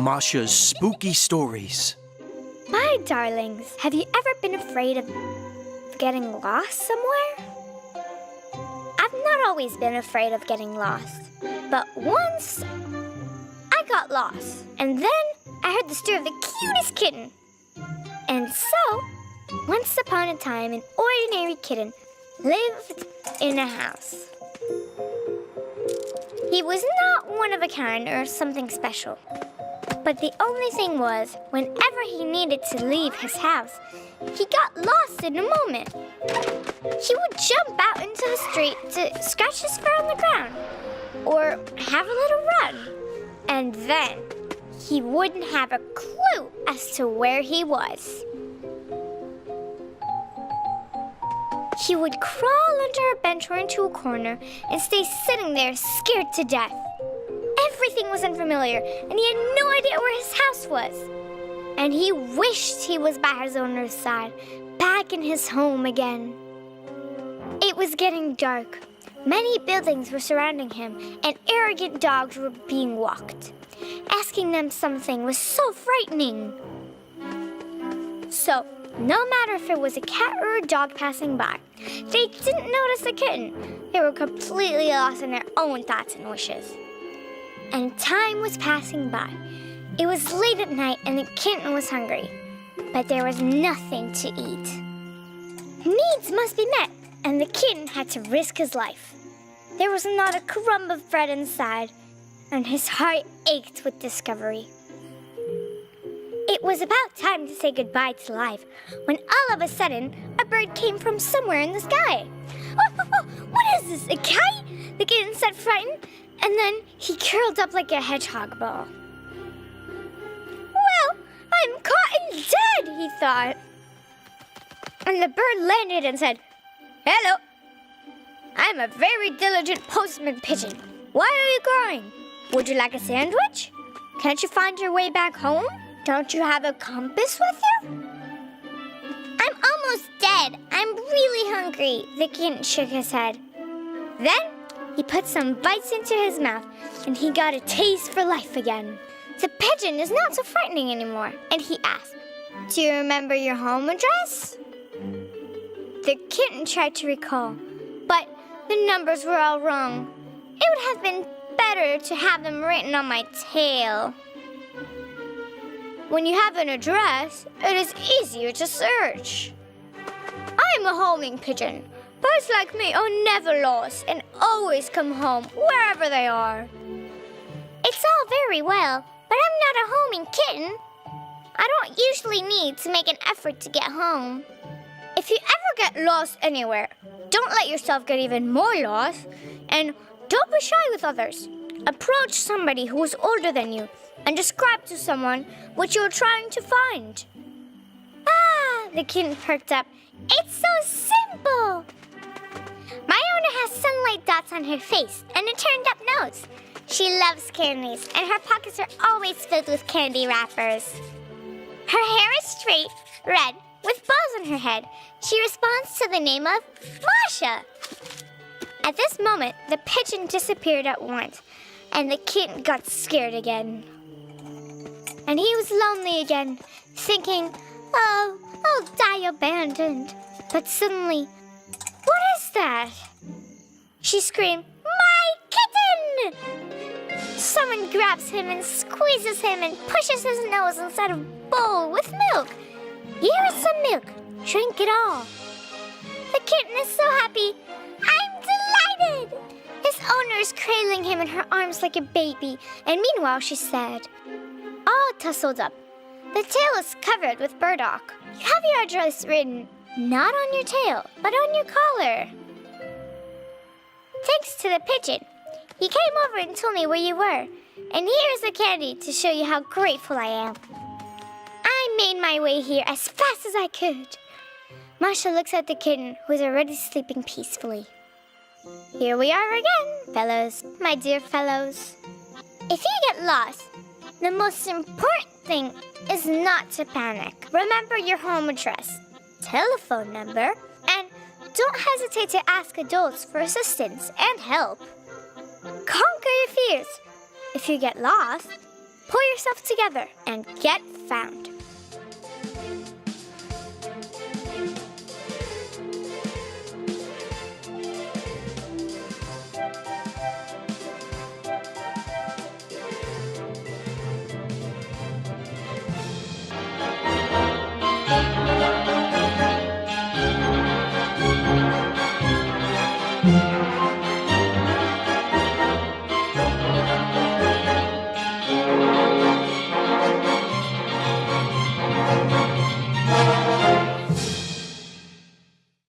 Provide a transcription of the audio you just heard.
Masha's spooky stories. My darlings, have you ever been afraid of getting lost somewhere? I've not always been afraid of getting lost, but once I got lost, and then I heard the story of the cutest kitten. And so, once upon a time, an ordinary kitten lived in a house. He was not one of a kind or something special. But the only thing was, whenever he needed to leave his house, he got lost in a moment. He would jump out into the street to scratch his fur on the ground, or have a little run. And then he wouldn't have a clue as to where he was. He would crawl under a bench or into a corner and stay sitting there scared to death. Everything was unfamiliar, and he had no idea where his house was. And he wished he was by his owner's side, back in his home again. It was getting dark. Many buildings were surrounding him, and arrogant dogs were being walked. Asking them something was so frightening. So, no matter if it was a cat or a dog passing by, they didn't notice the kitten. They were completely lost in their own thoughts and wishes. And time was passing by. It was late at night and the kitten was hungry, but there was nothing to eat. Needs must be met, and the kitten had to risk his life. There was not a crumb of bread inside, and his heart ached with discovery. It was about time to say goodbye to life when all of a sudden a bird came from somewhere in the sky. Oh, what is this, a kite? The kitten said, frightened, and then he curled up like a hedgehog ball. Well, I'm caught and dead, he thought. And the bird landed and said, hello. I'm a very diligent postman pigeon. Why are you crying? Would you like a sandwich? Can't you find your way back home? Don't you have a compass with you? I'm almost dead. I'm really hungry, the kitten shook his head. Then he put some bites into his mouth, and he got a taste for life again. The pigeon is not so frightening anymore, and he asked, do you remember your home address? The kitten tried to recall, but the numbers were all wrong. It would have been better to have them written on my tail. When you have an address, it is easier to search. I'm a homing pigeon. Birds like me are never lost and always come home wherever they are. It's all very well, but I'm not a homing kitten. I don't usually need to make an effort to get home. If you ever get lost anywhere, don't let yourself get even more lost, and don't be shy with others. Approach somebody who is older than you and describe to someone what you are trying to find. Ah, the kitten perked up. It's so simple. My owner has sunlight dots on her face and a turned-up nose. She loves candies, and her pockets are always filled with candy wrappers. Her hair is straight, red, with bows on her head. She responds to the name of Masha. At this moment, the pigeon disappeared at once, and the kitten got scared again. And he was lonely again, thinking, oh, I'll die abandoned. But suddenly, what is that? She screamed, my kitten! Someone grabs him and squeezes him and pushes his nose inside a bowl with milk. Here is some milk. Drink it all. The kitten is so happy. I'm delighted. His owner is cradling him in her arms like a baby, and meanwhile she said, all tussled up. The tail is covered with burdock. You have your address written not on your tail, but on your collar. Thanks to the pigeon. He came over and told me where you were. And here's the candy to show you how grateful I am. I made my way here as fast as I could. Masha looks at the kitten, who is already sleeping peacefully. Here we are again, fellows, my dear fellows. If you get lost, the most important thing is not to panic. Remember your home address, telephone number, and don't hesitate to ask adults for assistance and help. Conquer your fears. If you get lost, Pull yourself together and get found.